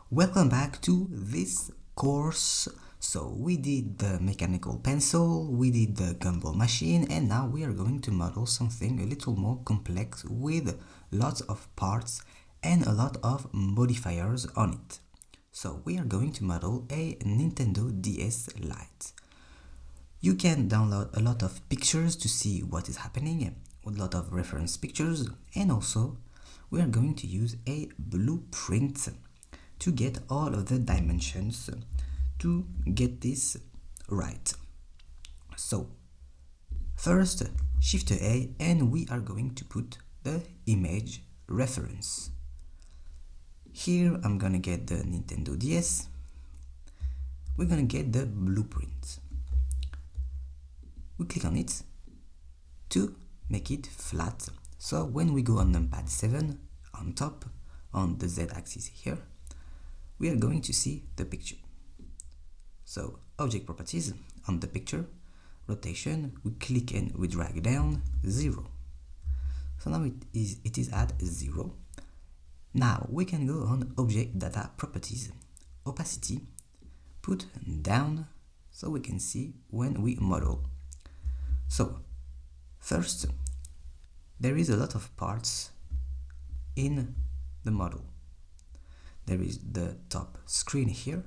Welcome back to this course. So we did the mechanical pencil, we did the gumball machine, and now we are going to model something a little more complex with lots of parts and a lot of modifiers on it. So we are going to model a Nintendo DS Lite. You can download a lot of pictures to see what is happening, with a lot of reference pictures, and also we are going to use a blueprint to get all of the dimensions to get this right. So first, Shift A, and we are going to put the image reference. Here I'm gonna get the Nintendo DS. We're gonna get the blueprint. We click on it to make it flat. So when we go on numpad 7 on top, on the z-axis here, we are going to see the picture. So object properties on the picture, rotation, we click and we drag down 0. So now it is at 0. Now we can go on object data properties, opacity, put down so we can see when we model. So first, there is a lot of parts in the model. There is the top screen here,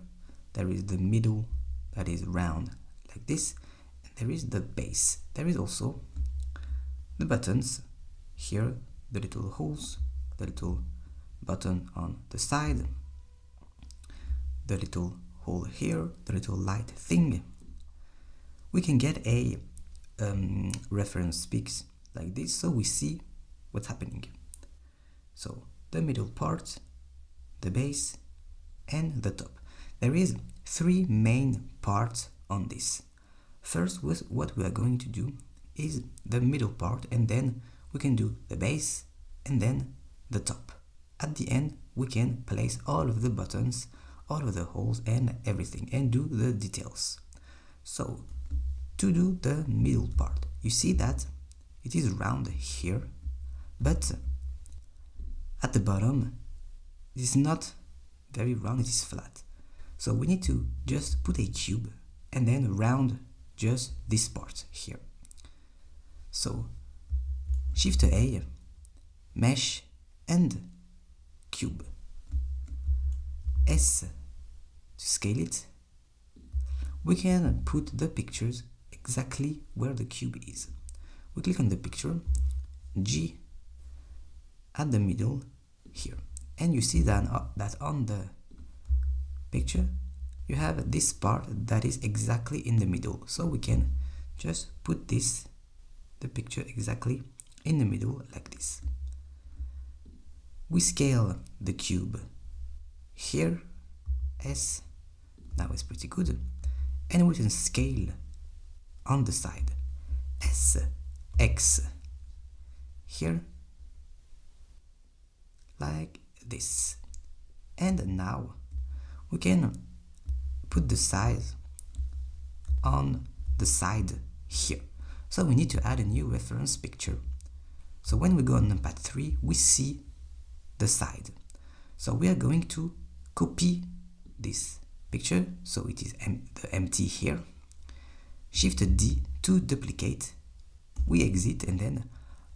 there is the middle that is round like this, and there is the base. There is also the buttons here, the little holes, the little button on the side, the little hole here, the little light thing. We can get a reference pics like this so we see what's happening. So the middle part, the base, and the top. There is 3 main parts on this. First, what we are going to do is the middle part, and then we can do the base and then the top. At the end, we can place all of the buttons, all of the holes and everything, and do the details. So to do the middle part, you see that it is round here, but at the bottom it is not very round, it is flat. So we need to just put a cube and then round just this part here. So Shift A, mesh and cube. S to scale it. We can put the pictures exactly where the cube is. We click on the picture, G at the middle here, and you see that on the picture you have this part that is exactly in the middle. So we can just put the picture exactly in the middle like this. We scale the cube here, S, now it's pretty good, and we can scale on the side, S, X, here, like this. And now we can put the size on the side here. So we need to add a new reference picture. So when we go on numpad 3, we see the side. So we are going to copy this picture, so it is the empty here. Shift D to duplicate. We exit and then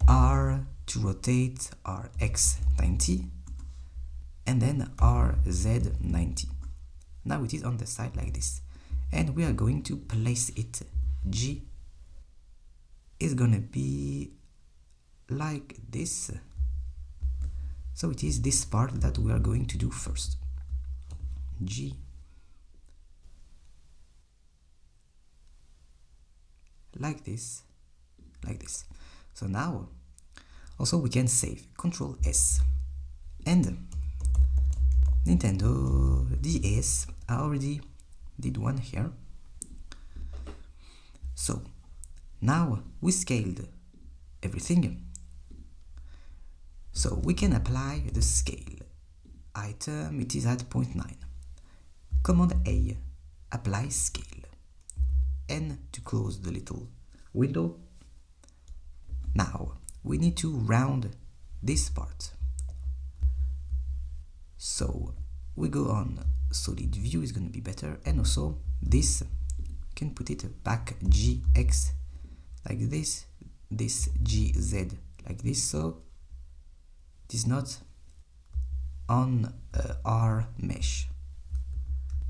R to rotate, RX 90, and then RZ 90. Now it is on the side like this, and we are going to place it. G is gonna be like this. So it is this part that we are going to do first. G, like this, like this. So now also we can save, Control S, and Nintendo DS. I already did one here. So now we scaled everything. So we can apply the scale. Item, it is at 0.9. Command A, apply scale. N to close the little window. Now we need to round this part. So we go on solid view, is going to be better, and also this can put it back gx like this gz like this, so it is not on our mesh.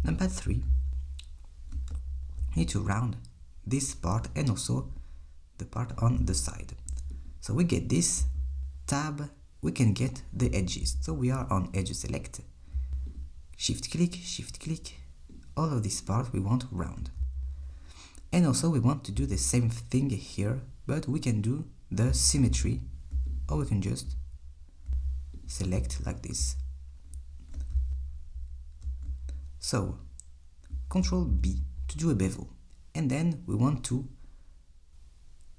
Number 3, need to round this part and also the part on the side. So we get this tab, we can get the edges. So we are on edge select, shift click, all of this part we want round. And also we want to do the same thing here, but we can do the symmetry, or we can just select like this. So Control B to do a bevel, and then we want to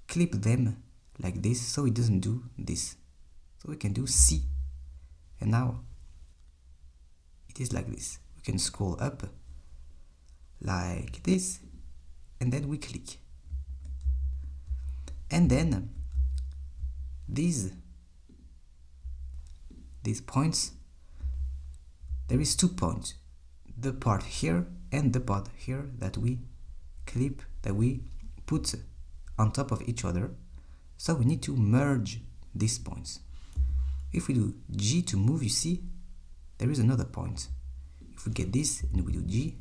clip them like this so it doesn't do this. So we can do C, and now it is like this. We can scroll up like this, and then we click, and then these points, there is 2 points, the part here and the part here that we clip, that we put on top of each other. So we need to merge these points. If we do G to move, you see there is another point. If we get this and we do G,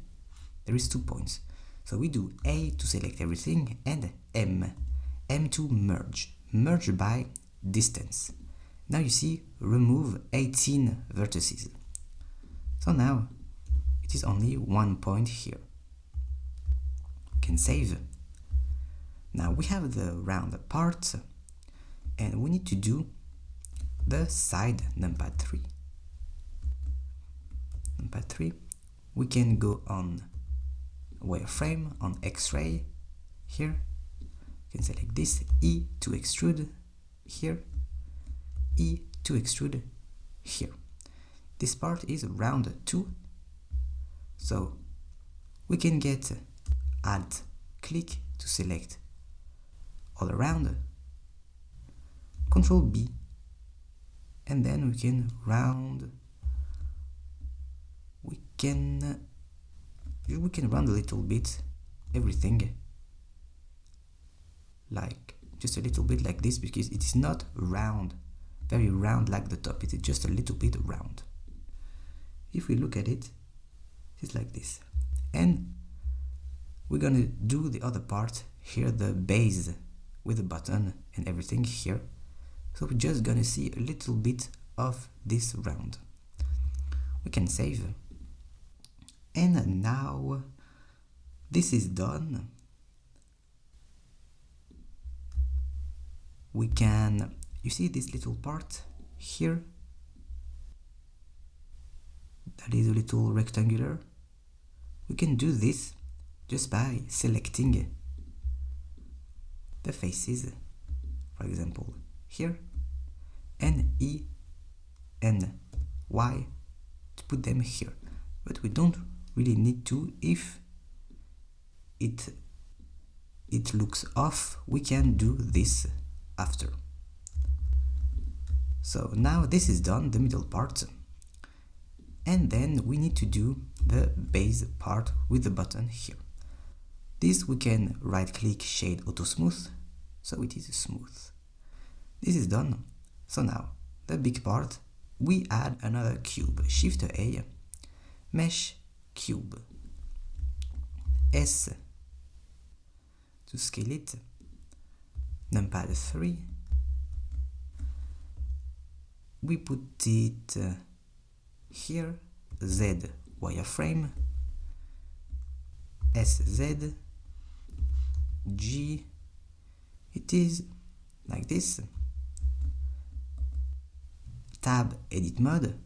there is 2 points. So we do A to select everything, and M to merge by distance. Now you see, remove 18 vertices. So now it is only 1 point here. We can save. Now we have the round part, and we need to do the side numpad 3. Numpad 3, we can go on wireframe, on X-ray here. You can select this, E to extrude here, E to extrude here. This part is round 2, so we can get Alt click to select all around, Control B, and then we can round. We can round a little bit everything, like just a little bit like this, because it is not round, very round like the top, it is just a little bit round. If we look at it, it's like this. And we're gonna do the other part here, the base with the button and everything here. So we're just gonna see a little bit of this round. We can save. And now this is done. We can, you see this little part here, that is a little rectangular. We can do this just by selecting the faces, for example here, and E and Y to put them here. But we don't really need to. If it looks off, we can do this after. So now this is done, the middle part, and then we need to do the base part with the button here. This we can right click, shade auto smooth, so it is smooth. This is done. So now the big part, we add another cube, Shift A, mesh cube, S to scale it, numpad 3, we put it here, Z wireframe, SZ, G, it is like this, tab edit mode,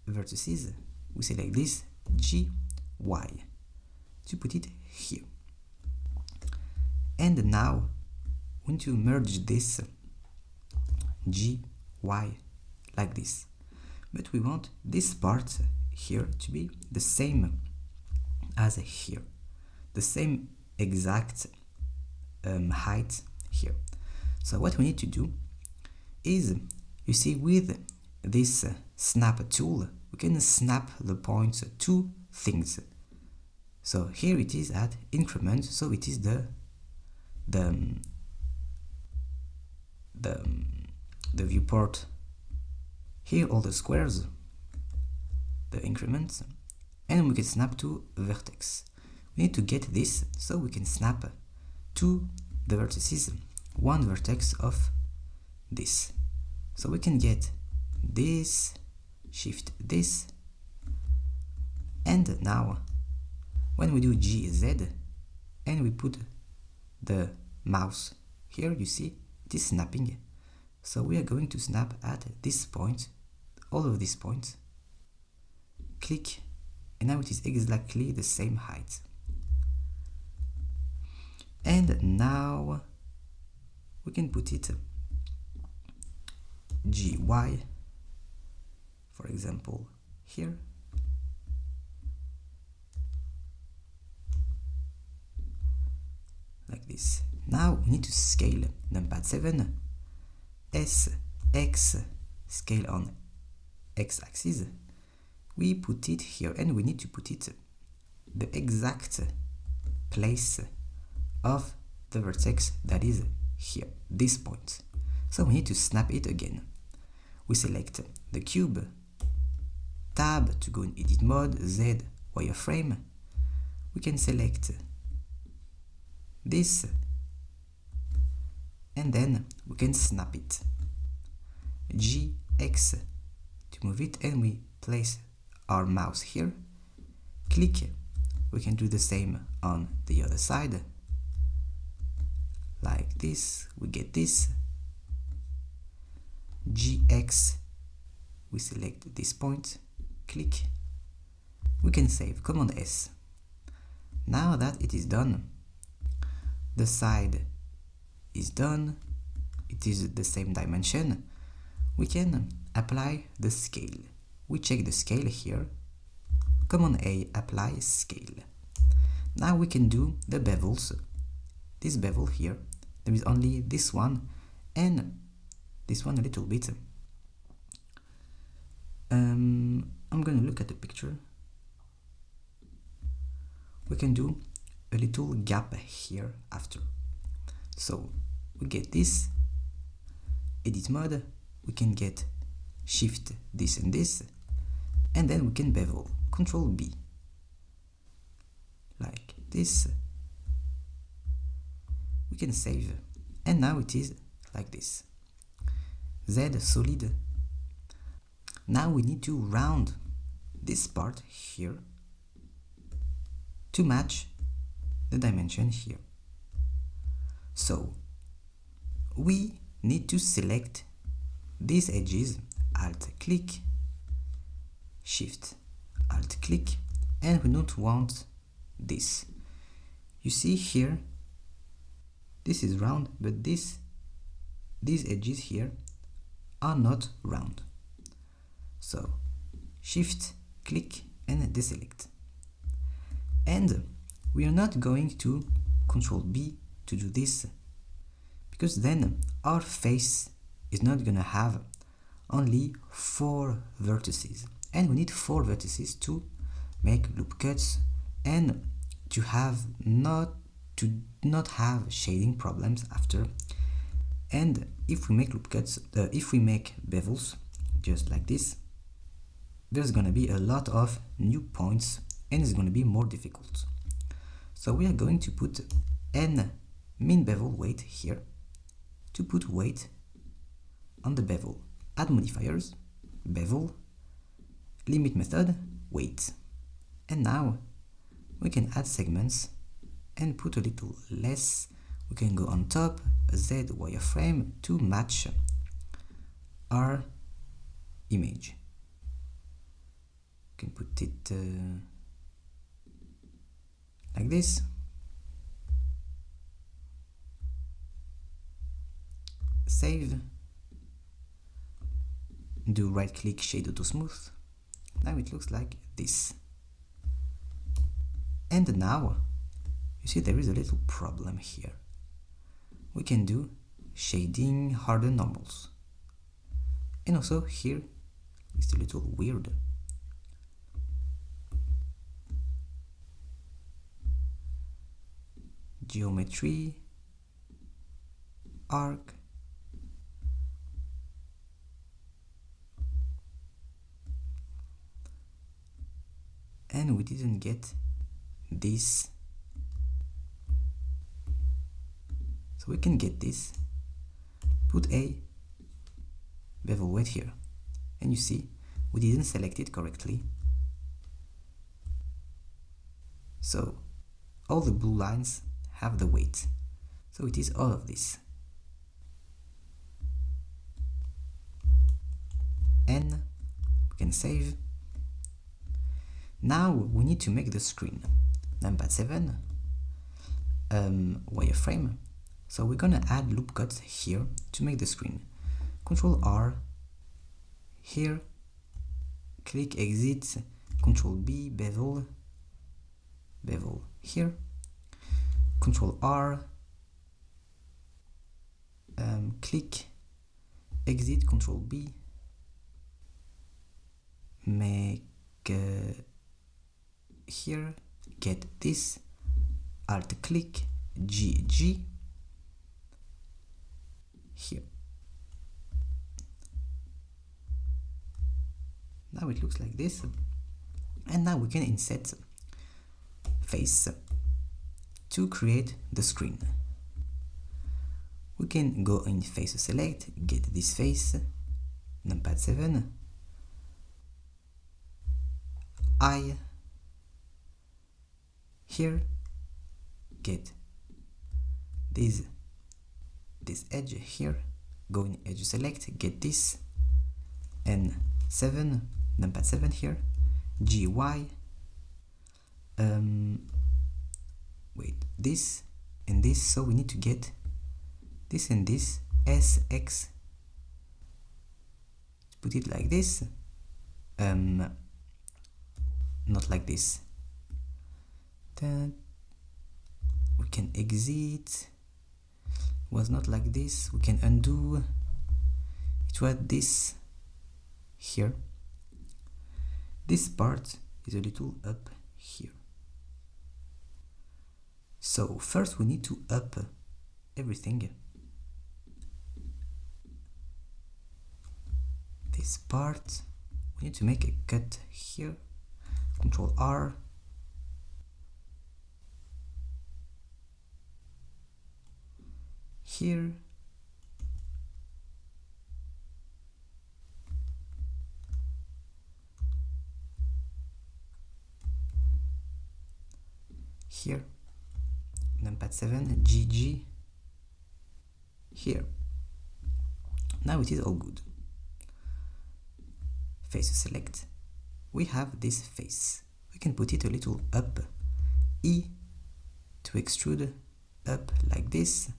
vertices, we select this, G, Y, to put it here. And now we need to merge this G, Y like this. But we want this part here to be the same as here, the same exact height here. So what we need to do is, you see, with this snap tool, we can snap the points to things. So here it is at increment, so it is the viewport. Here all the squares, the increments, and we can snap to vertex. We need to get this so we can snap to the vertices, one vertex of this. So we can get this, shift this, and now when we do GZ and we put the mouse here, you see it is snapping. So we are going to snap at this point, all of these points, click, and now it is exactly the same height. And now we can put it GY, for example, here. Like this. Now we need to scale numpad 7, S, X, scale on X-axis. We put it here and we need to put it the exact place of the vertex that is here, this point. So we need to snap it again. We select the cube, tab to go in edit mode, Z, wireframe. We can select this and then we can snap it. G, X to move it, and we place our mouse here, click. We can do the same on the other side. Like this, we get this. GX, we select this point, click. We can save, Command S. Now that it is done, the side is done, it is the same dimension, we can apply the scale. We check the scale here, Command A, apply scale. Now we can do the bevels. This bevel here, there is only this one and this one a little bit. I'm gonna look at the picture. We can do a little gap here after. So we get this, edit mode, we can get shift this and this, and then we can bevel, Control B, like this. We can save, and now it is like this. Z solid. Now we need to round this part here to match the dimension here. So we need to select these edges, Alt click, Shift Alt click, and we don't want this. You see here, this is round, but these edges here are not round. So Shift click and deselect. And we are not going to Control B to do this, because then our face is not gonna have only 4 vertices, and we need 4 vertices to make loop cuts and to not have shading problems after. And if we make loop cuts, if we make bevels just like this, there's gonna be a lot of new points and it's gonna be more difficult. So we are going to put n min bevel weight here to put weight on the bevel. Add modifiers, bevel, limit method, weight. And now we can add segments and put a little less. We can go on top, Z wireframe to match our image. We can put it like this. Save. Do right click, shade auto smooth. Now it looks like this. And now you see there is a little problem here. We can do shading, harden normals. And also here it's a little weird. geometry, arc, and we didn't get this, so we can get this, put a bevel weight here, and you see we didn't select it correctly, so all the blue lines have the weight, so it is all of this. And we can save. Now we need to make the screen. Numpad 7, wireframe. So we're gonna add loop cuts here to make the screen. Control R here, click exit, Control B, bevel here, Control R, click exit, Control B, make here, get this, alt click, G here. Now it looks like this, and now we can insert face to create the screen. We can go in face select, get this face, numpad 7, I here, get this edge here, go in edge select, get this, and 7, numpad 7 here, GY, wait, this and this, so we need to get this and this, SX, put it like this, not like this. Then we can exit, was not like this, we can undo, it was this here, this part is a little up here, so first we need to up everything, this part, we need to make a cut here, Control R, here, here, numpad 7, GG, here. Now it is all good. Face select, we have this face, we can put it a little up, E to extrude up like this,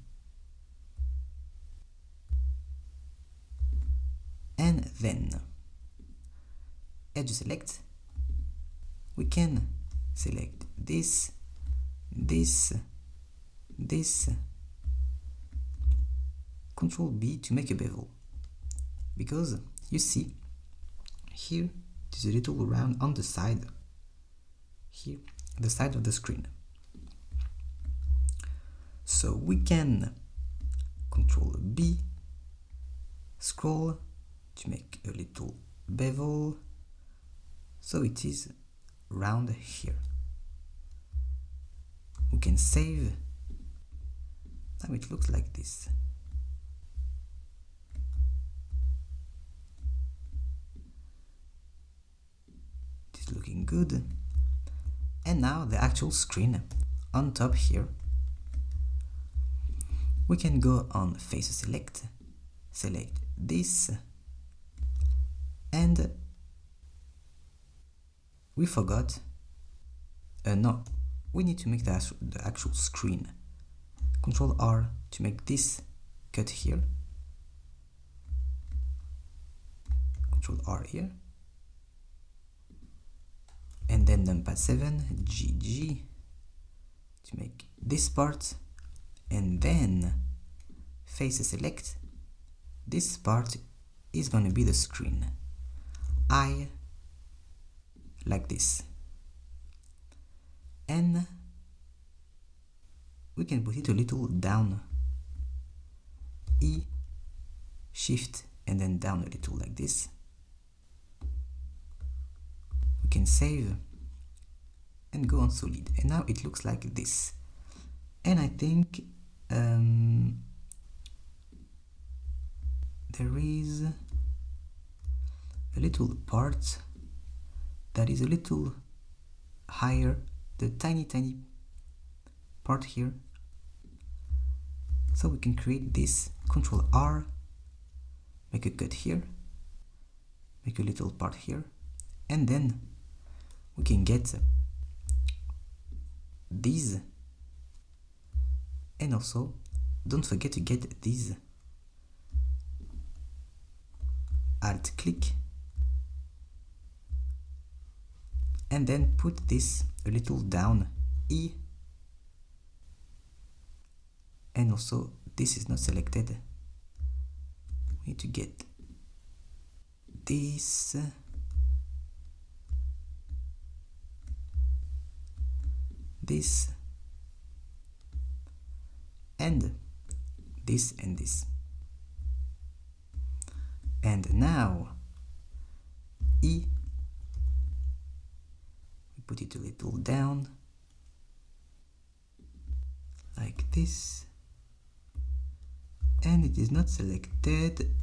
and then edge select, we can select this, Control B to make a bevel, because you see here it is a little round on the side, here the side of the screen, so we can Control B, scroll to make a little bevel, so it is round here. We can save, now it looks like this. It is looking good. And now the actual screen on top here. We can go on face select, select this, and we forgot, no, we need to make the actual screen. Control R to make this cut here, Control R here, and then numpad 7, GG to make this part, and then face select, this part is gonna be the screen, I like this, and we can put it a little down. E, shift, and then down a little like this. We can save and go on solid, and now it looks like this. And I think there is a little part that is a little higher, the tiny part here. So we can create this, Control R, make a cut here, make a little part here, and then we can get these, and also don't forget to get these. Alt click, and then put this a little down, E, and also this is not selected. We need to get this, this, and this, and this. And now E, we put it a little down like this, and it is not selected,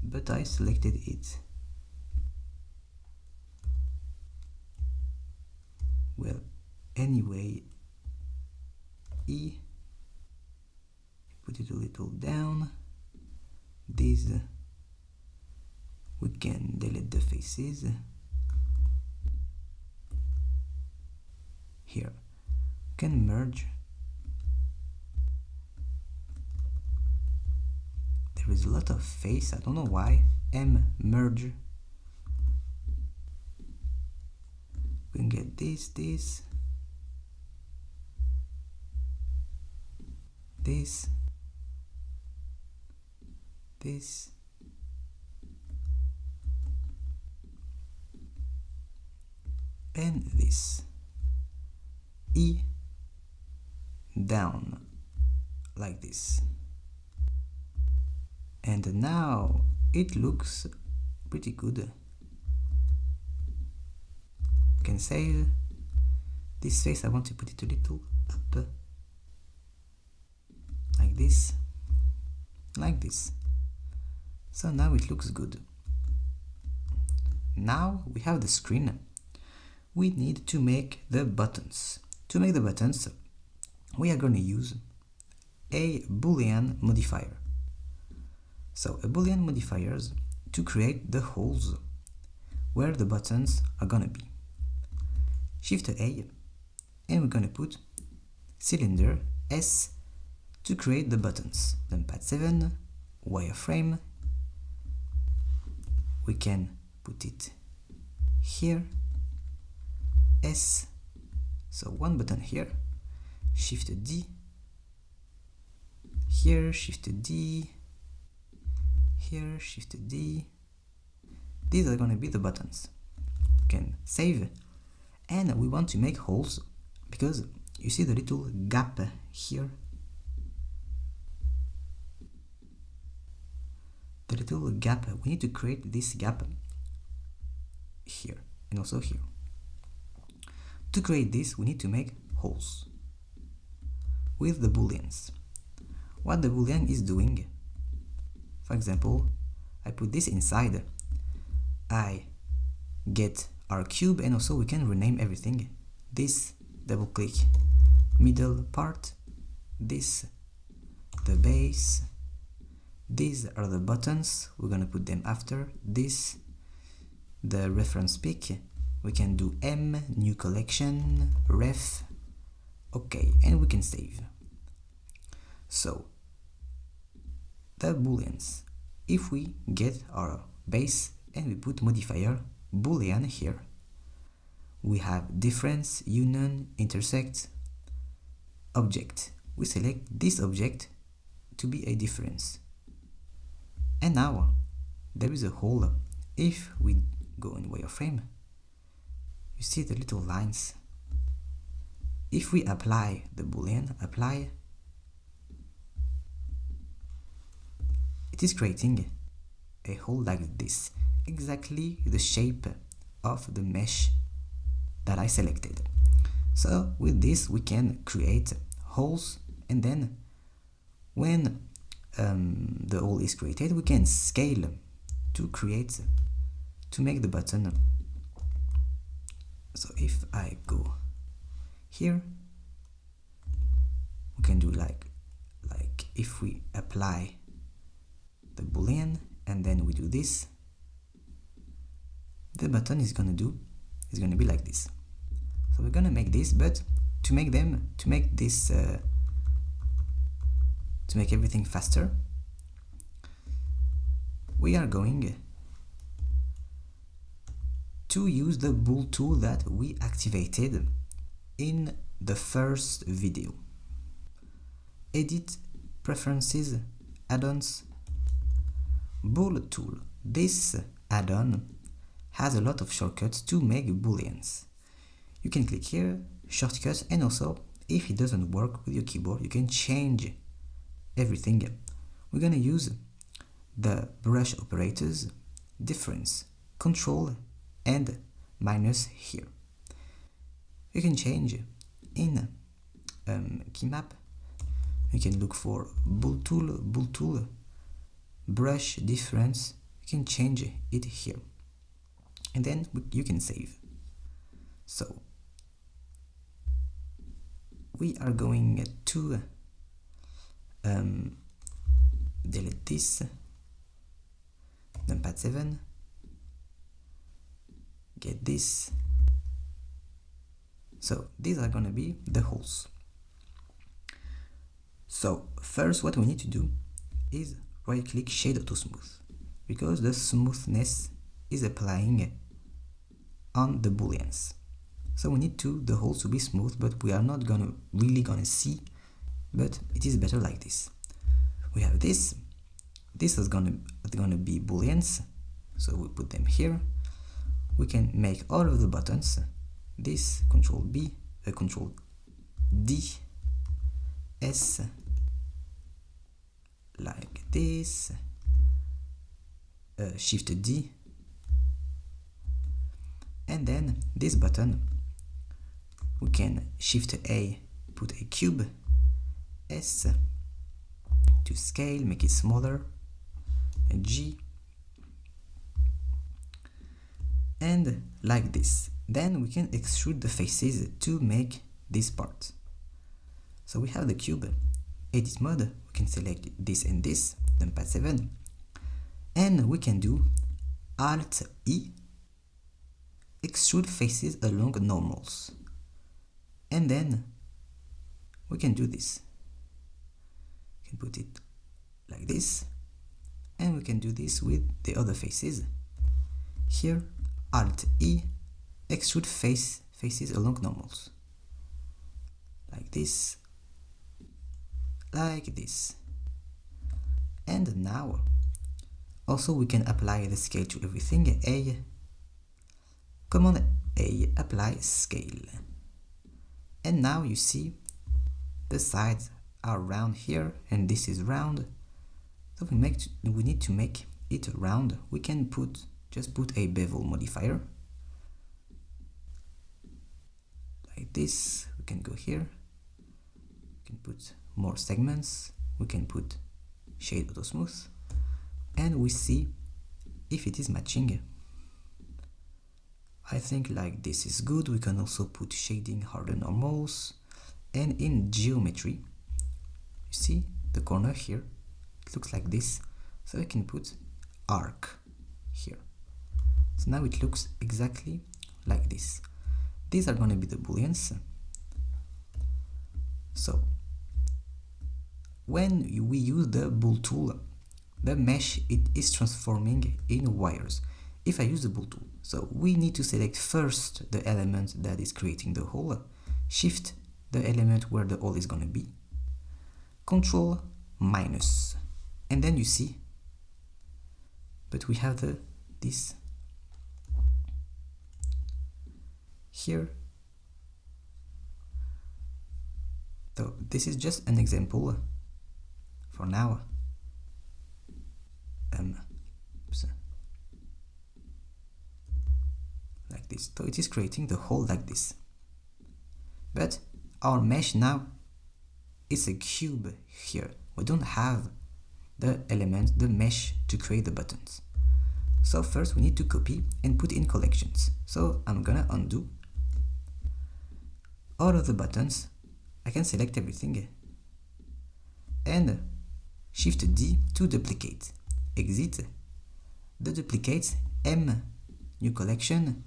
but I selected it. Well, anyway, E, put it a little down. These, we can delete the faces. Here, we can merge. There is a lot of face, I don't know why. M, merge. We can get this, this, this, this, and this. E, down like this. And now it looks pretty good. You can save this face. I want to put it a little up like this, like this. So now it looks good. Now we have the screen. We need to make the buttons. To make the buttons, we are going to use a Boolean modifier. So a Boolean modifier to create the holes where the buttons are going to be. Shift A, and we're going to put cylinder S to create the buttons. Then Pad 7, wireframe, we can put it here, S, so one button here, Shift D, here, Shift D, here, Shift D. These are going to be the buttons. You can save, and we want to make holes because you see the little gap here, the little gap. We need to create this gap here and also here. To create this, we need to make holes with the booleans. What the boolean is doing, for example, I put this inside, I get our cube, and also we can rename everything. This, double click, middle part, this, the base, these are the buttons, we're gonna put them after, this, the reference pic, we can do M, new collection, ref, okay, and we can save. So, the booleans, if we get our base and we put modifier boolean here, we have difference, union, intersect, object. We select this object to be a difference. And now there is a hole. If we go in wireframe, you see the little lines. if we apply the boolean apply, it is creating a hole like this, exactly the shape of the mesh that I selected. So with this we can create holes, and then when the hole is created, we can scale to make the button. So if I go here, we can do like if we apply the boolean and then we do this, the button is gonna be like this. So we're gonna make this, but to make everything faster, we are going to use the bool tool that we activated in the first video. Edit, Preferences, Add-ons, bool tool. This add-on has a lot of shortcuts to make booleans. You can click here, shortcuts, and also if it doesn't work with your keyboard, you can change everything. We're gonna use the brush operators, difference, control, and minus here. You can change in key map. You can look for bool tool, brush, difference. You can change it here, and then you can save. So we are going to delete this, numpad 7, get this. So these are gonna be the holes. So first what we need to do is right click shade auto smooth, because the smoothness is applying on the booleans. So we need the holes to be smooth, but we are not really gonna see, but it is better like this. We have this is gonna be booleans, so we put them here. We can make all of the buttons, this control B, control D, S, like this, shift D, and then this button we can shift A, put a cube, S to scale, make it smaller, and G, and like this. Then we can extrude the faces to make this part. So we have the cube, edit mode, we can select this and this, numpad 7, and we can do Alt E, extrude faces along normals, and then we can do this. We can put it like this, and we can do this with the other faces. Here, Alt E, extrude faces along normals, like this, like this. And now also we can apply the scale to everything. Command A, apply scale, and now you see the sides are round here, and this is round. So we need to make it round. We can just put a bevel modifier like this. We can go here, we can put more segments, we can put shade auto smooth, and we see if it is matching. I think like this is good. We can also put shading harden normals, and in geometry you see the corner here, it looks like this, so I can put arc here. So now it looks exactly like this. These are going to be the booleans. So when we use the bool tool, the mesh it is transforming in wires. If I use the bool tool, so we need to select first the element that is creating the hole, shift the element where the hole is going to be, control minus, and then you see, but we have this here, So this is just an example for now. Oops. Like this. So it is creating the hole like this. But our mesh now is a cube here. We don't have the element, the mesh to create the buttons. So first we need to copy and put in collections. So I'm gonna undo all of the buttons. I can select everything and Shift D to duplicate. Exit the duplicates, M, new collection,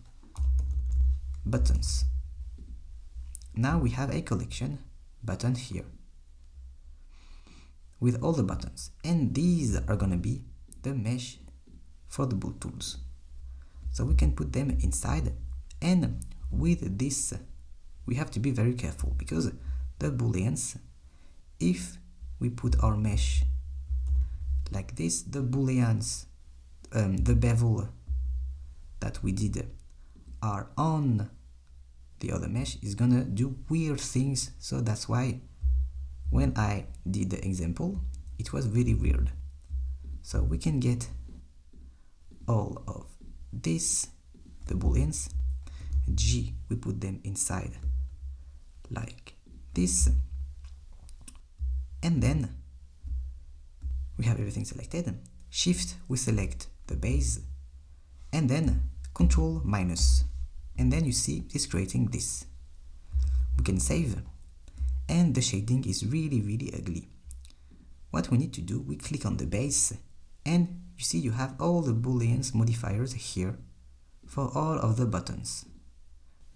buttons. Now we have a collection button here with all the buttons, and these are gonna be the mesh for the boot tools. So we can put them inside, and with this we have to be very careful because the booleans, if we put our mesh like this, the booleans, the bevel that we did are on the other mesh is gonna do weird things. So that's why when I did the example it was really weird. So we can get all of this, the booleans, G, we put them inside like this, and then we have everything selected. Shift, we select the base, and then Control minus, and then you see it's creating this. We can save, and the shading is really ugly. What we need to do, we click on the base, and you see you have all the booleans modifiers here for all of the buttons.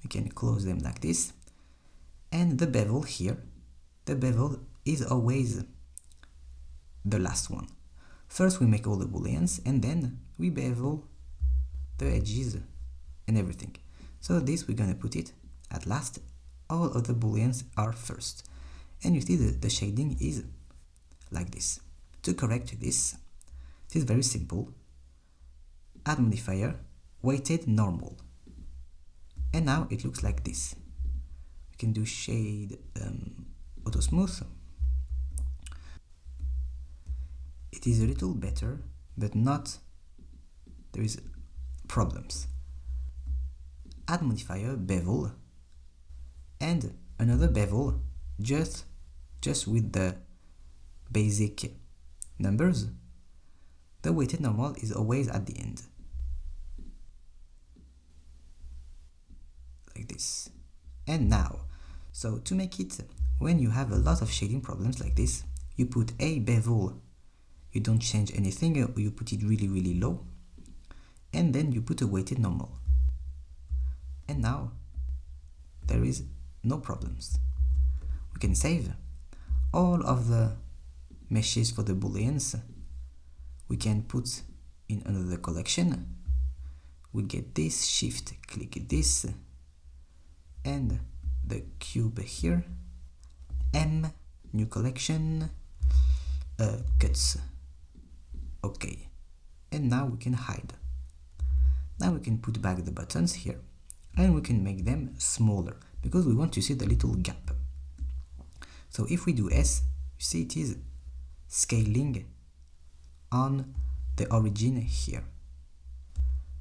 We can close them like this, and the bevel here, the bevel is always the last one. First we make all the booleans and then we bevel the edges and everything. So this we're gonna put it at last. All of the booleans are first, and you see the shading is like this. To correct this, it is very simple. Add modifier, weighted normal, and now it looks like this. We can do shade auto smooth. It is a little better, but not, there is problems. Add modifier bevel and another bevel just with the basic numbers. The weighted normal is always at the end like this. And now, so to make it, when you have a lot of shading problems like this, you put a bevel, you don't change anything, you put it really low, and then you put a weighted normal, and now there is no problems. We can save all of the meshes for the booleans. We can put in another collection. We get this, shift click this, and the cube here, M, new collection, cuts. Okay, and now we can hide. Now we can put back the buttons here, and we can make them smaller because we want to see the little gap. So if we do S, you see it is scaling on the origin here.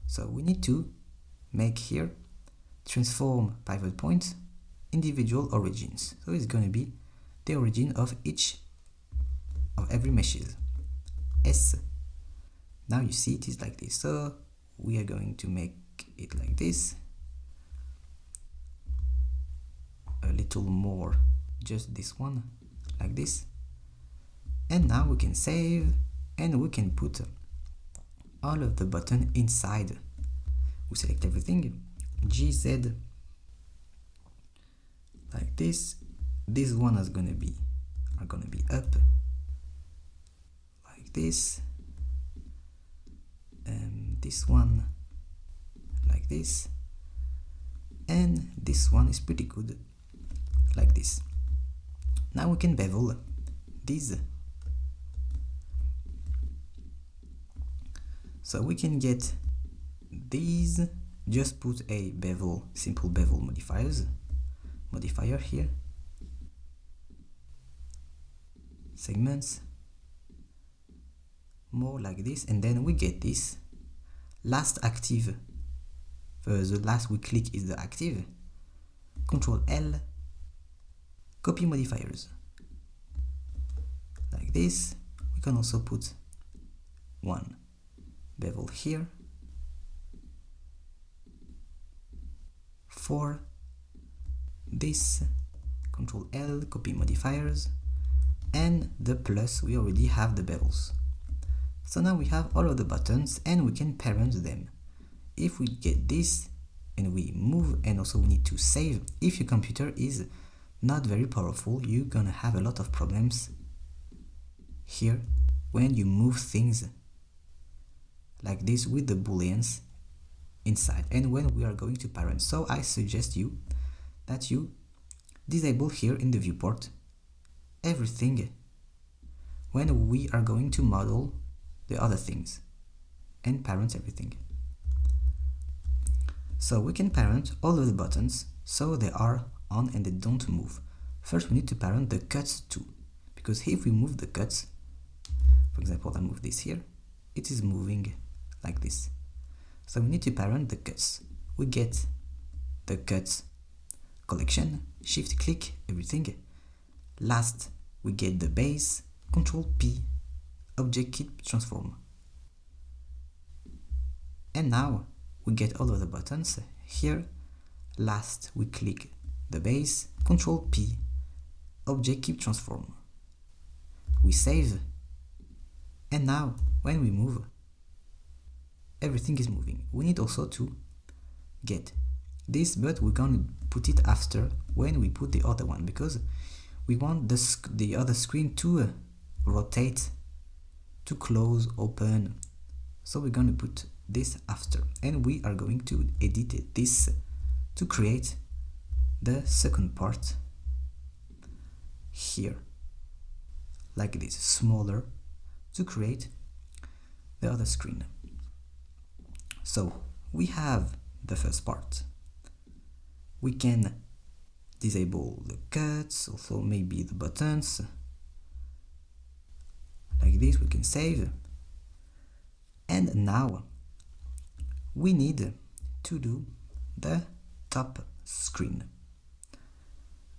So we need to make here transform pivot points individual origins. So it's going to be the origin of each of every meshes. S. Now you see it is like this. So we are going to make it like this, a little more, just this one like this. And now we can save, and we can put all of the button inside. We select everything, GZ like this. This one are gonna be up like this, and this one like this, and this one is pretty good like this. Now we can bevel these. So we can get these, just put a bevel, simple bevel modifier here, segments, more like this, and then we get this last active. The last we click is the active. Control L, copy modifiers. Like this. We can also put one bevel here for this. Control L, copy modifiers, and the plus, we already have the bevels. So now we have all of the buttons and we can parent them. If we get this and we move, and also we need to save, if your computer is not very powerful, you're gonna have a lot of problems here when you move things like this with the booleans inside and when we are going to parent. So I suggest you that you disable here in the viewport everything when we are going to model the other things and parent everything. So we can parent all of the buttons so they are on and they don't move. First we need to parent the cuts too, because if we move the cuts, for example I move this here, it is moving like this. So we need to parent the cuts. We get the cuts collection, shift click everything. Last we get the base, control P, object keep transform. And now we get all of the buttons here. Last we click the base, control P, object keep transform. We save, and now when we move, everything is moving. We need also to get this, but we're going to put it after when we put the other one, because we want the other screen to rotate, to close, open. So we're going to put this after, and we are going to edit this to create the second part here, like this, smaller, to create the other screen. So we have the first part. We can disable the cuts, also maybe the buttons. Like this, we can save. And now we need to do the top screen.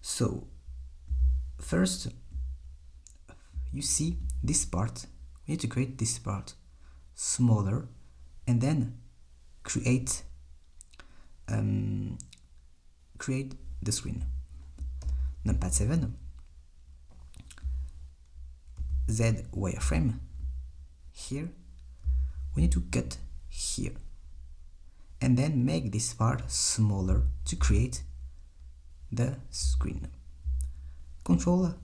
So first, you see this part, we need to create this part smaller and then create the screen. Numpad 7, Z wireframe, here we need to cut here and then make this part smaller to create the screen. Control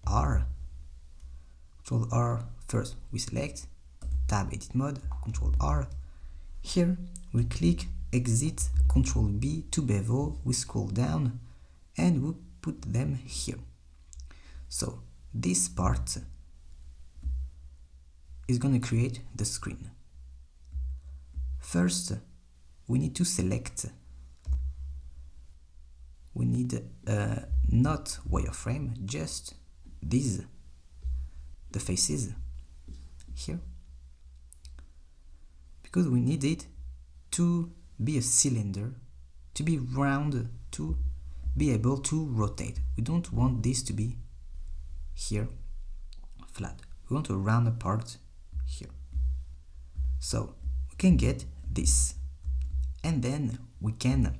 R. Control R first, we select tab edit mode, Control R. Here we click exit, Control B to bevel, we scroll down and we put them here. So this part is going to create the screen. First we need to select, we need not wireframe, just these, the faces here, because we need it to be a cylinder, to be round, to be able to rotate. We don't want this to be here flat, we want a round part here. So we can get this, and then we can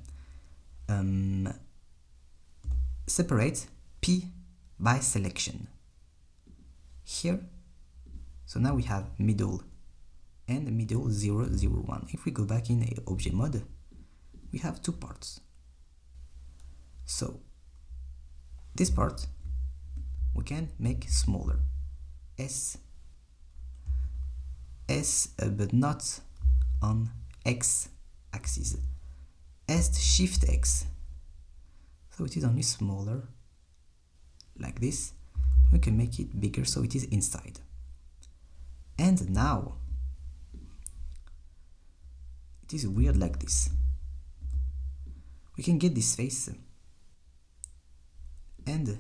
separate P by selection here. So now we have middle and middle 0, 0, 1. If we go back in object mode, we have two parts. So this part we can make smaller, S, but not on X axis, S shift X, so it is only smaller like this. We can make it bigger so it is inside. And now it is weird like this. We can get this face and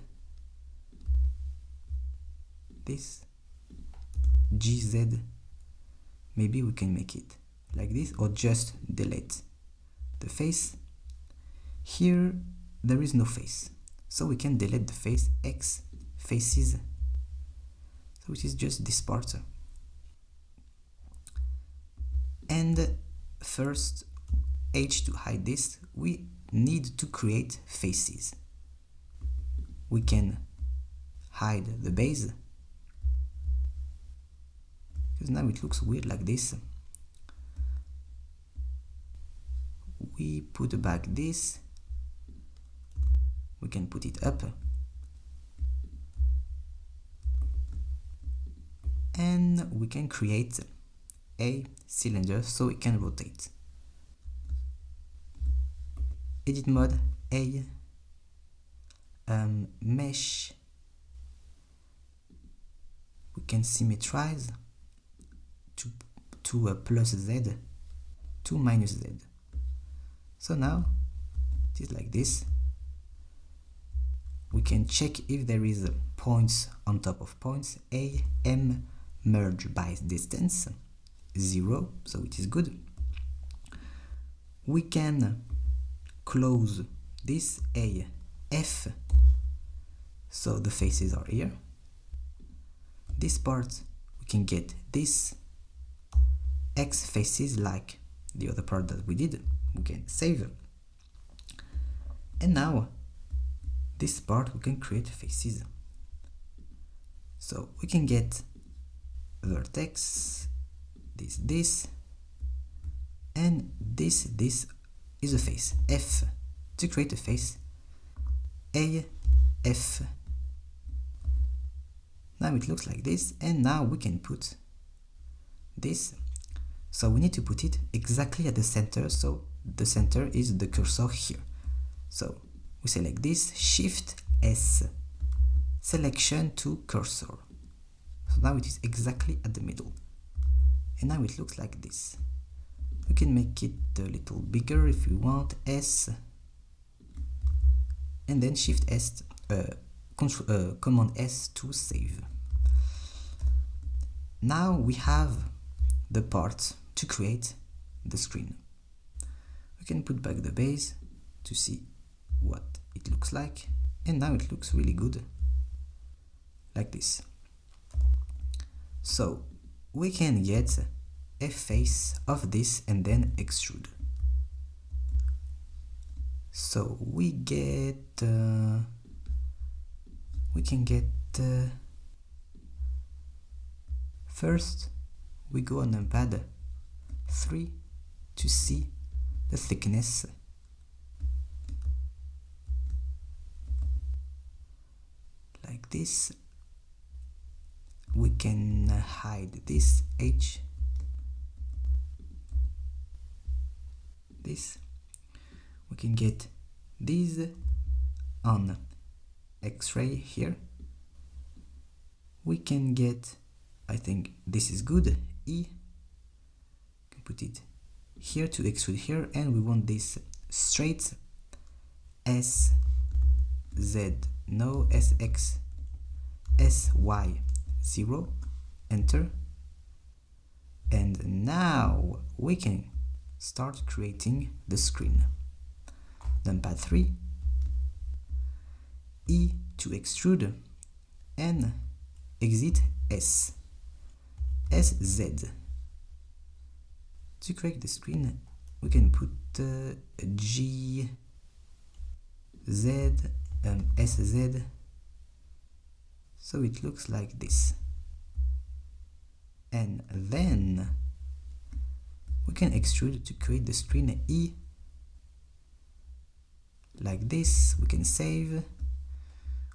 this, GZ, maybe we can make it like this, or just delete the face. Here there is no face, so we can delete the face, X faces, so it is just this part. And first, H to hide this, we need to create faces. We can hide the base, because now it looks weird like this. We put back this, we can put it up, and we can create a cylinder so it can rotate. Edit mode, A, mesh, we can symmetrize to plus Z to minus Z. So now it is like this. We can check if there is points on top of points. A, M, merge by distance, 0, so it is good. We can close this, A, F, so the faces are here. This part we can get this X faces like the other part that we did. We can save, and now this part we can create faces. So we can get vertex, this, and this is a face, F. To create a face, A, F. Now it looks like this, and now we can put this. So we need to put it exactly at the center, so the center is the cursor here. So we select this, Shift S, selection to cursor. So now it is exactly at the middle, and now it looks like this. We can make it a little bigger if we want, S, and then Shift S, Command S to save. Now we have the part to create the screen. We can put back the base to see what it looks like, and now it looks really good like this. So we can get a face of this and then extrude. So we get we can get first we go on numpad 3 to see the thickness. Like this. We can hide this H, this. We can get these on X-ray here. We can get, I think this is good, E. Can put it here to extrude here, and we want this straight, S, Z, no, SX, SY, 0, enter, and now we can start creating the screen. Numpad 3, E to extrude, and exit S, SZ. To create the screen, we can put G, Z, SZ, so it looks like this. And then we can extrude to create the screen E, like this. We can save.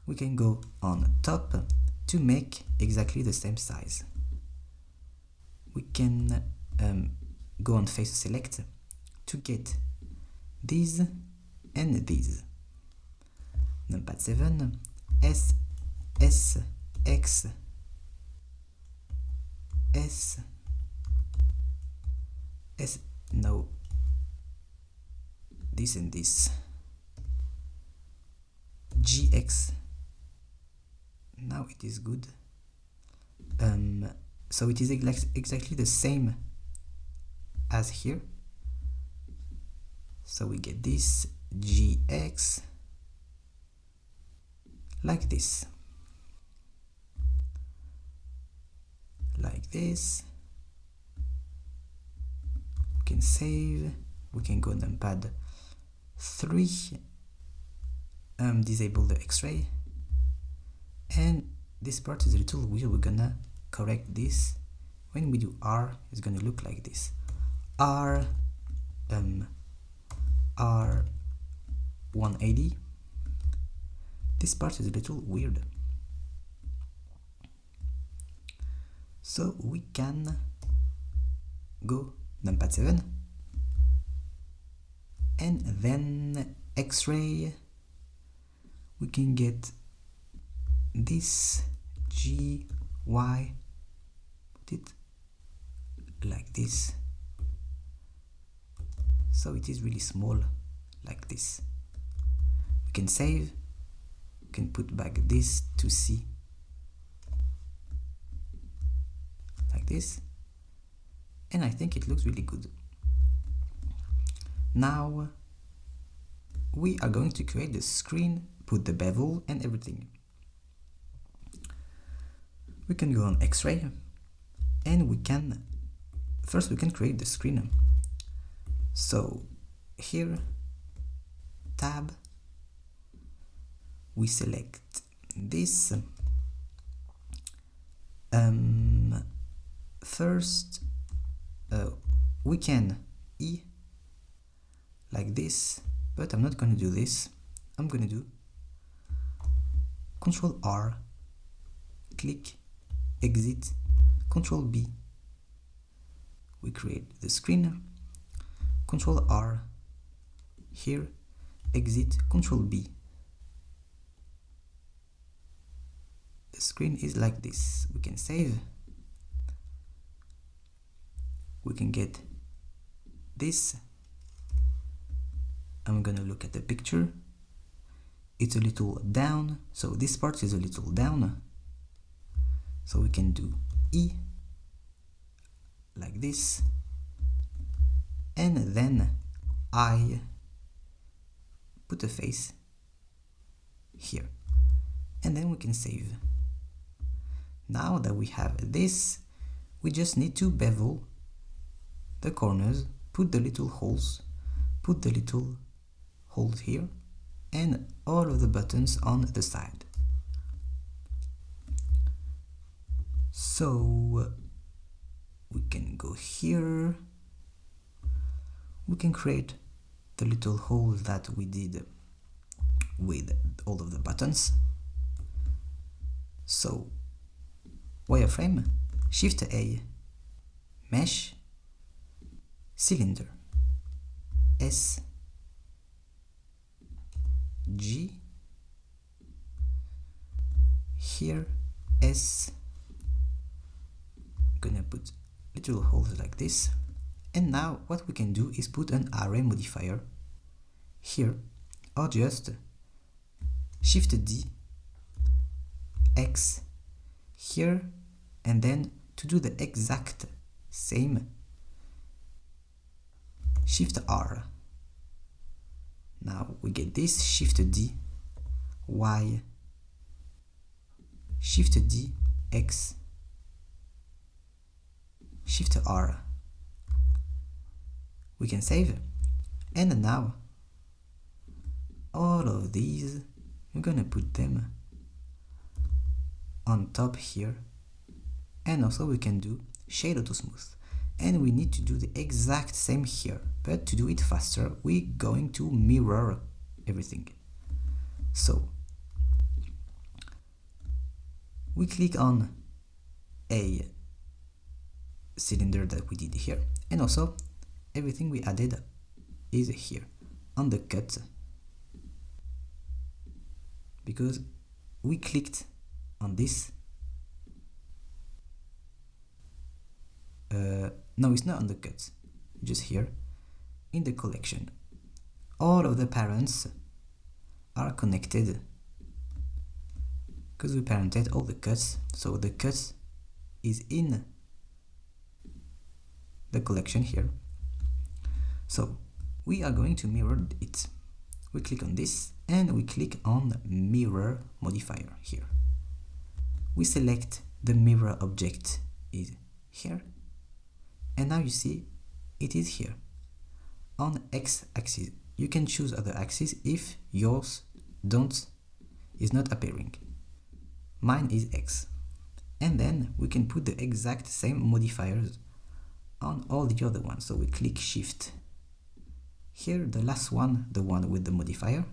We can go on top to make exactly the same size. We can go on face select to get these and these. Numpad 7, S, S, X, S, S, no, this and this, GX, now it is good, So it is exactly the same as here. So we get this gx like this, like this. We can save, we can go numpad 3, disable the x-ray, and this part is a little weird. We're gonna correct this. When we do R, it's gonna look like this. R 180. This part is a little weird. So we can go numpad 7 and then x-ray. We can get this gy, put it like this, so it is really small like this. We can save, we can put back this to C like this, and I think it looks really good. Now we are going to create the screen, put the bevel and everything. We can go on X-ray and we can create the screen. So here, tab, we select this. First we can E like this, but I'm not going to do this. I'm going to do Control R, click, exit, Control B. We create the screen, Control R, here, exit, Control B. The screen is like this. We can save. We can get this. I'm gonna look at the picture. It's a little down, so this part is a little down. So we can do E like this, and then I put a face here, and then we can save. Now that we have this, we just need to bevel the corners, put the little holes, here, and all of the buttons on the side. So we can go here, we can create the little hole that we did with all of the buttons. So wireframe, Shift A, mesh, cylinder, S, G, here, S, gonna put little holes like this, and now what we can do is put an array modifier here, or just Shift D, X, here, and then to do the exact same, Shift R. Now we get this, Shift D, Y, Shift D, X, Shift R. We can save, and now all of these, we're gonna put them on top here, and also we can do Shade Auto Smooth, and we need to do the exact same here, but to do it faster, we're going to mirror everything. So we click on a cylinder that we did here, and also everything we added is here on the cut, because we clicked on this. No, it's not on the cut, just here in the collection. All of the parents are connected because we parented all the cuts, so the cuts is in the collection here. So we are going to mirror it. We click on this and we click on mirror modifier here. We select the mirror object is here, and now you see it is here on x-axis. You can choose other axes if yours is not appearing. Mine is x. And then we can put the exact same modifiers on all the other ones. So we click shift. Here the last one, the one with the modifier,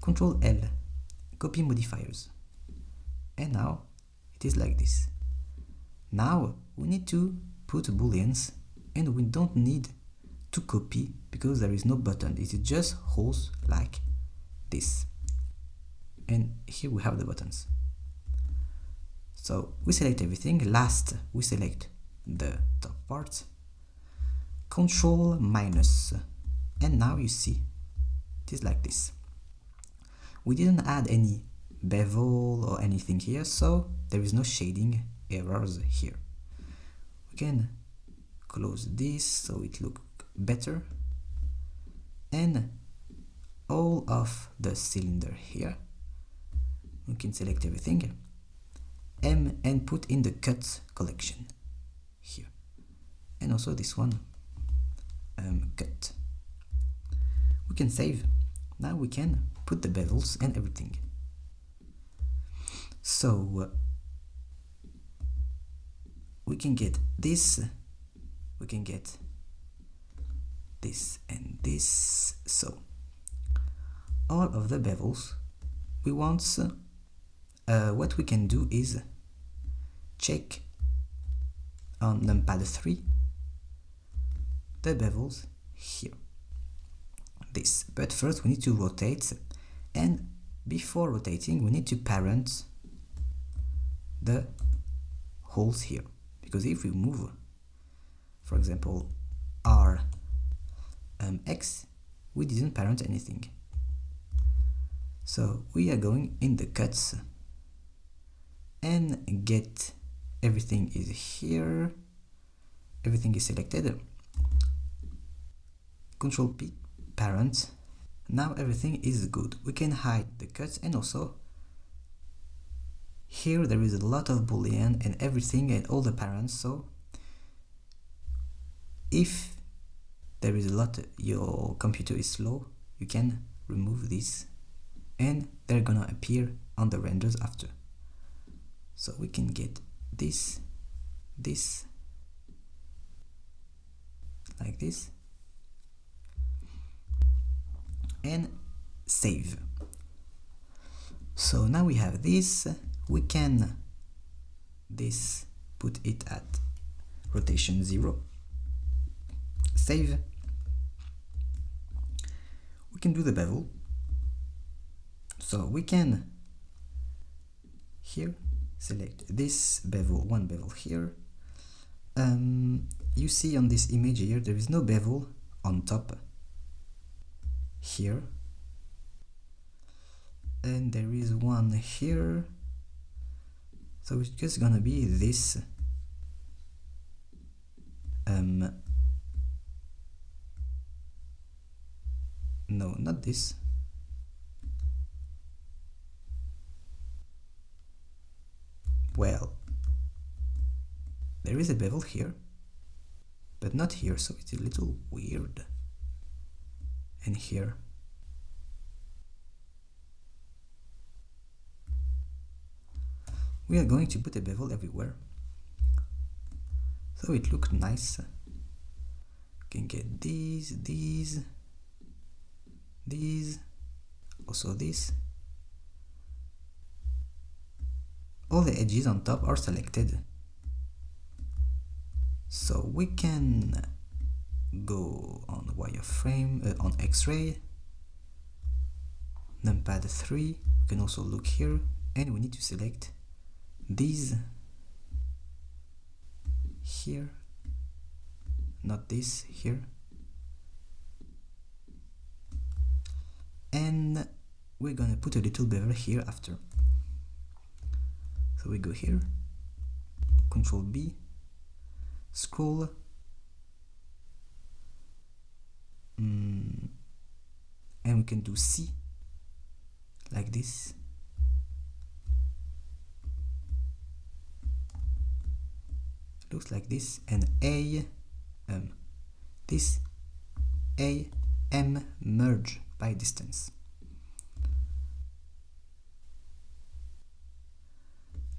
Control L, copy modifiers. And now it is like this. Now we need to put booleans, and we don't need to copy because there is no button. It just holds like this. And here we have the buttons. So we select everything. Last, we select the top part. Control minus. And now you see it is like this. We didn't add any bevel or anything here, so there is no shading errors here. We can close this so it looks better. And all of the cylinder here, we can select everything, M, and put in the cut collection here. And also this one, cut. We can save. Now we can put the bevels and everything. So we can get this, we can get this and this. So all of the bevels we want, what we can do is check on numpad 3 the bevels here, this. But first we need to rotate, and before rotating we need to parent the holes here, because if we move, for example, R X, we didn't parent anything. So we are going in the cuts and get everything is here, everything is selected. Control P, parent. Now everything is good. We can hide the cuts, and also here there is a lot of boolean and everything and all the parents. So if there is a lot, your computer is slow, you can remove this and they're gonna appear on the renders after. So we can get this like this and save. So now we have this. We can put it at rotation 0, save. We can do the bevel. So we can here select this bevel, one bevel here. You see on this image here there is no bevel on top here, and there is one here, so it's just gonna be this no, not this. Well, there is a bevel here, but not here, so it's a little weird. And here. We are going to put a bevel everywhere, so it looks nice. You can get these, also this. All the edges on top are selected. So we can go on wireframe, on X-ray, numpad 3. We can also look here, and we need to select these here, not this here, and we're gonna put a little bevel here after. So we go here, Control B, scroll, and we can do C, like this. Looks like this, and A, this A, M, merge by distance.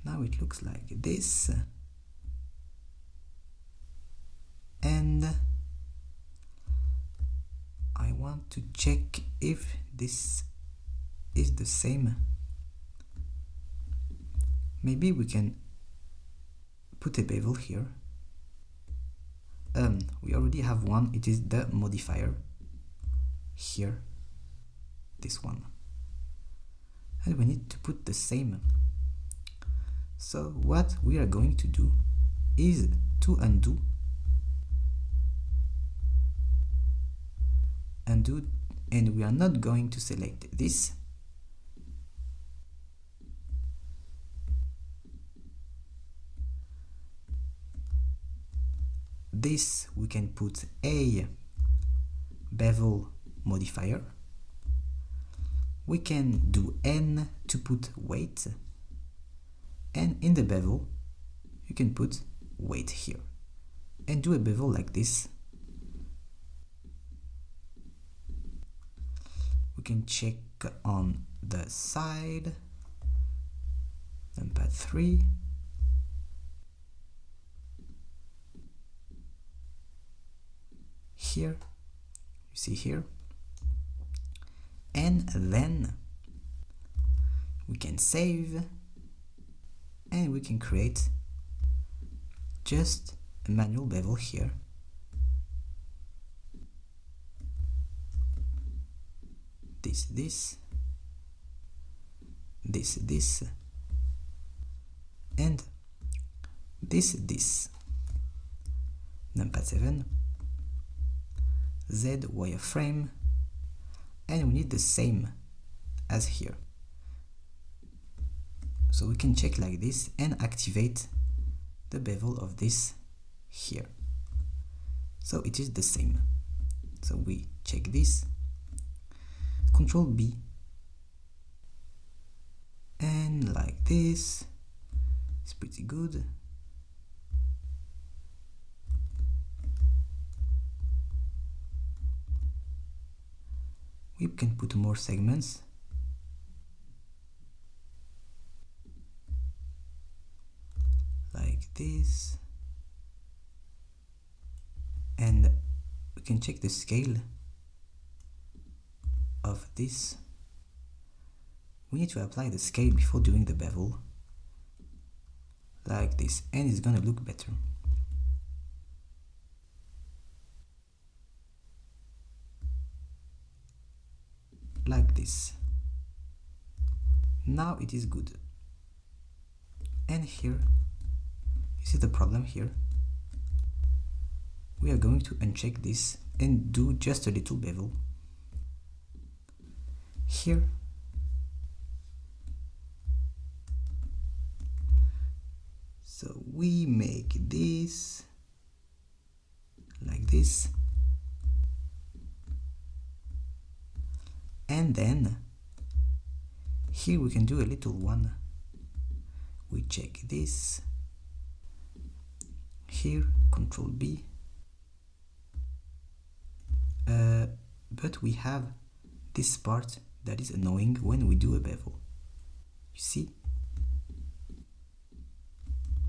Now it looks like this, and I want to check if this is the same. Maybe we can put a bevel here. We already have one, it is the modifier here, this one, and we need to put the same. So what we are going to do is to undo, and we are not going to select this. This we can put a bevel modifier. We can do N to put weight, and in the bevel you can put weight here and do a bevel like this. We can check on the side, numpad 3, here, you see here, and then we can save, and we can create just a manual bevel here. This, and this. Numpad 7, Z wireframe, and we need the same as here. So we can check like this and activate the bevel of this here. So it is the same. So we check this, Control B, and like this, it's pretty good. We can put more segments. Like this. And we can check the scale of this. We need to apply the scale before doing the bevel. Like this, and it's gonna look better. Like this. Now it is good. And here, you see the problem here? We are going to uncheck this and do just a little bevel. Here. So we make this like this. And then here we can do a little one. We check this. Here, Control B. But we have this part that is annoying when we do a bevel. You see?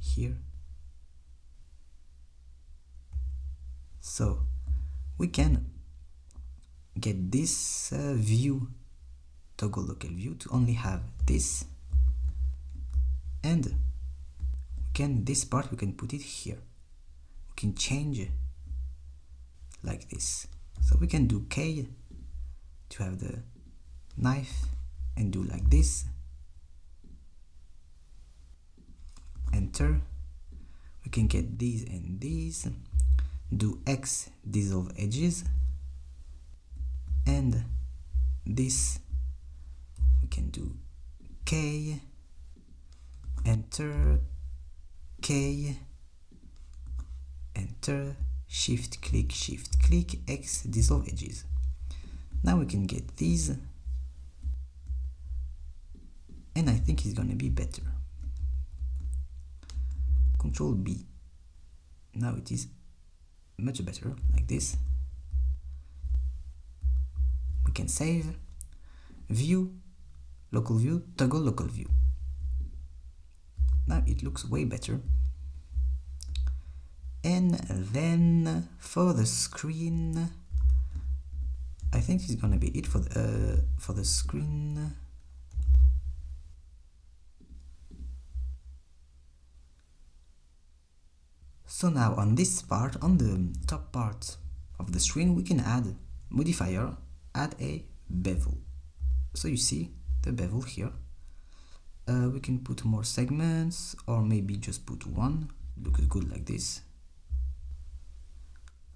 Here. So we can get this view, toggle local view, to only have this, and this part we can put it here. We can change like this. So we can do K to have the knife and do like this. Enter. We can get these and these. Do X, dissolve edges. And this we can do K, enter, K, enter, shift click, X, dissolve edges. Now we can get these, and I think it's gonna be better. Control B. Now it is much better, like this. We can save, view, local view, toggle local view. Now it looks way better. And then for the screen, I think it's gonna be it for the screen. So now on this part, on the top part of the screen, we can add modifier, add a bevel. So you see the bevel here. We can put more segments, or maybe just put one. Looks good like this.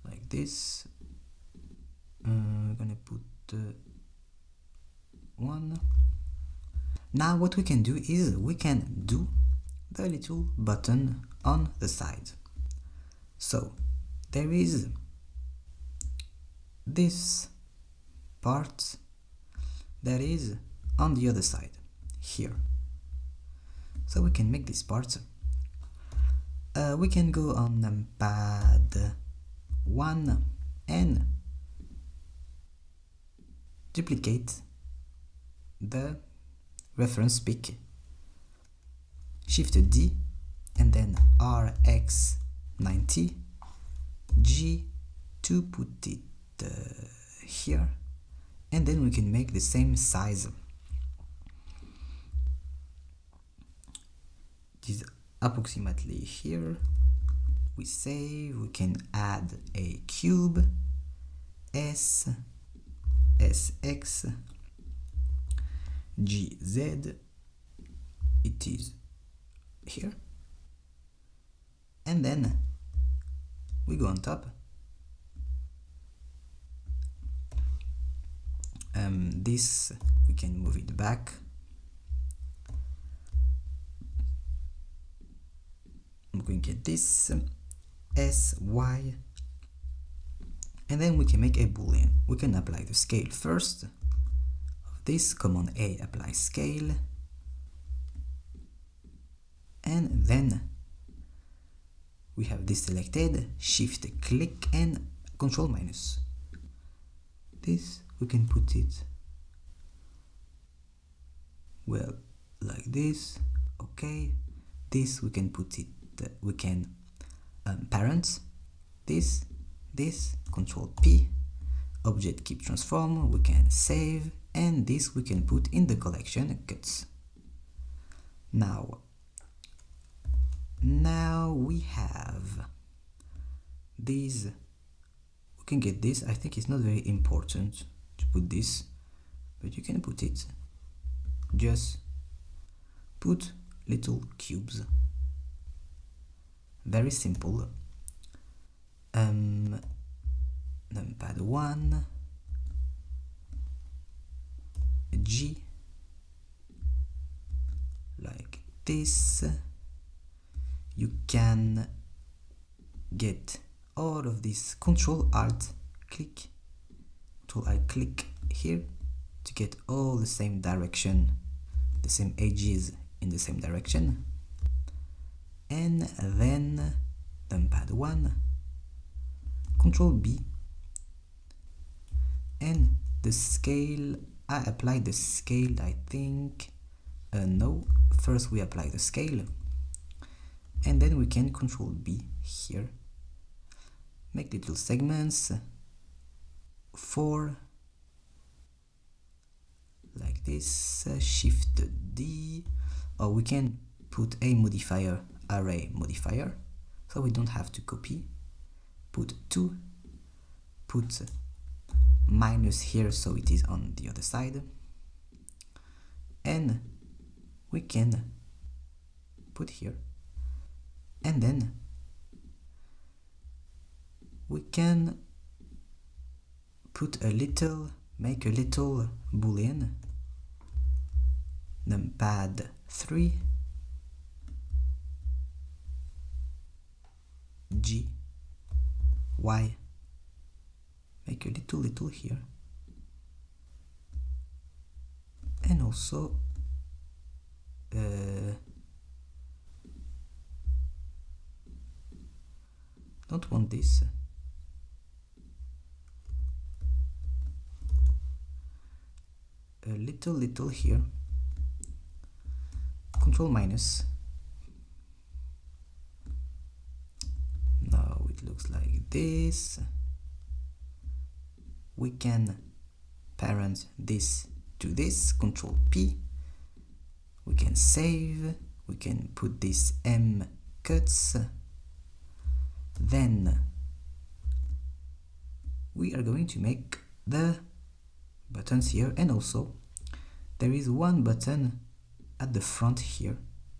Like this. We're gonna put one. Now what we can do is we can do the little button on the side. So there is this part that is on the other side here. So we can make this part. We can go on numpad 1 and duplicate the reference pic, Shift D, and then RX90 G to put it here, and then we can make the same size. It is approximately here. We save, we can add a cube, S, SX, GZ, it is here, and then we go on top. This we can move it back. I'm going to get this SY, and then we can make a boolean. We can apply the scale first of this. Command A, apply scale, and then we have this selected. Shift click and Control minus. This we can put it well like this. Okay, this we can put it. We can parent this, Control P, object keep transform. We can save, and this we can put in the collection cuts. Now we have these. We can get this. I think it's not very important to put this, but you can put it. Just put little cubes. Very simple. Numpad 1 G, like this. You can get all of this. Control Alt click, click here to get all the same direction, the same edges in the same direction. And then numpad 1, Control B, and the scale. I applied the scale, I think. No, first we apply the scale, and then we can Control B here, make little segments, 4 like this. Shift D, or we can put a modifier, array modifier, so we don't have to copy. Put 2, put minus here so it is on the other side, and we can put here, and then we can put a little, make a little boolean, numpad 3 G, Y, make a little here, and also don't want this, a little here, control minus. Now it looks like this. We can parent this to this, control P. We can save, we can put this M cuts. Then we are going to make the buttons here, and also there is one button at the front here